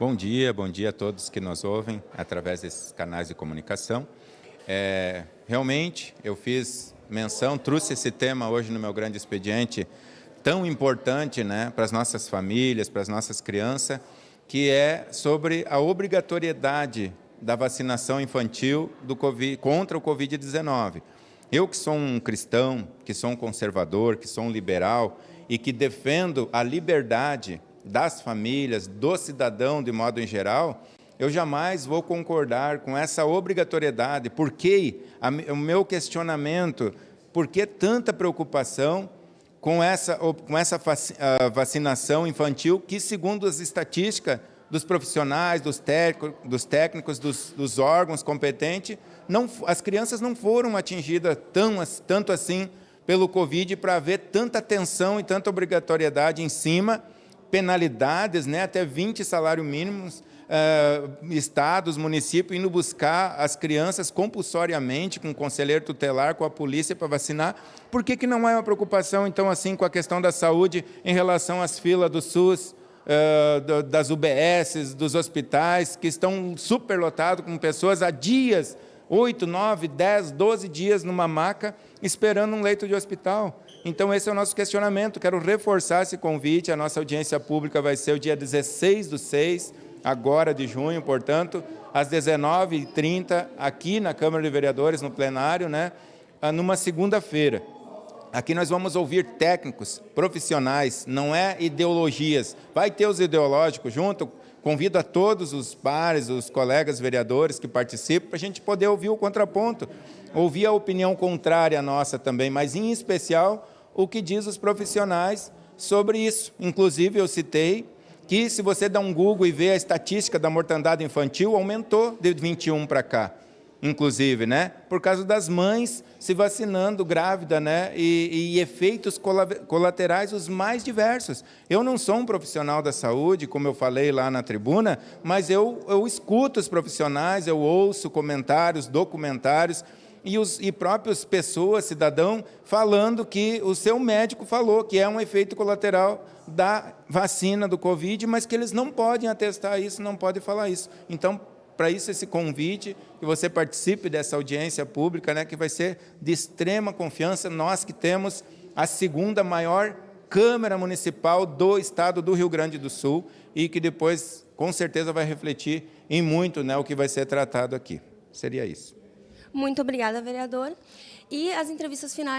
Bom dia a todos que nos ouvem através desses canais de comunicação. Realmente, eu fiz menção, trouxe esse tema hoje no meu grande expediente, tão importante, né, para as nossas famílias, para as nossas crianças, que é sobre a obrigatoriedade da vacinação infantil contra o Covid-19. Eu que sou um cristão, que sou um conservador, que sou um liberal e que defendo a liberdade das famílias, do cidadão de modo em geral, eu jamais vou concordar com essa obrigatoriedade. Por que o meu questionamento, por que tanta preocupação com essa vacinação infantil que, segundo as estatísticas dos profissionais, dos técnicos, dos órgãos competentes, as crianças não foram atingidas tanto assim pelo Covid para haver tanta tensão e tanta obrigatoriedade em cima, penalidades, né, até 20 salários mínimos, estados, municípios, indo buscar as crianças compulsoriamente, com o conselheiro tutelar, com a polícia para vacinar. Por que não é uma preocupação, então, assim, com a questão da saúde em relação às filas do SUS, das UBSs, dos hospitais, que estão superlotados com pessoas há dias, 8, 9, 10, 12 dias numa maca, esperando um leito de hospital? Então, esse é o nosso questionamento. Quero reforçar esse convite. A nossa audiência pública vai ser o dia 16/6, agora de junho, portanto, às 19h30, aqui na Câmara de Vereadores, no plenário, né, numa segunda-feira. Aqui nós vamos ouvir técnicos, profissionais, não é ideologias. Vai ter os ideológicos junto. Convido a todos os pares, os colegas vereadores que participam, para a gente poder ouvir o contraponto, ouvir a opinião contrária à nossa também, mas, em especial, o que diz os profissionais sobre isso. Inclusive, eu citei que, se você dá um Google e vê a estatística da mortandade infantil, aumentou de 21 para cá, inclusive, né? Por causa das mães se vacinando grávida, né? E efeitos colaterais os mais diversos. Eu não sou um profissional da saúde, como eu falei lá na tribuna, mas eu escuto os profissionais, eu ouço comentários, documentários, e próprias pessoas, cidadão, falando que o seu médico falou que é um efeito colateral da vacina do Covid, mas que eles não podem atestar isso, não podem falar isso. Então, para isso, esse convite, que você participe dessa audiência pública, né, que vai ser de extrema confiança, nós que temos a segunda maior Câmara Municipal do Estado do Rio Grande do Sul e que depois, com certeza, vai refletir em muito, né, o que vai ser tratado aqui. Seria isso. Muito obrigada, vereador. E as entrevistas finais.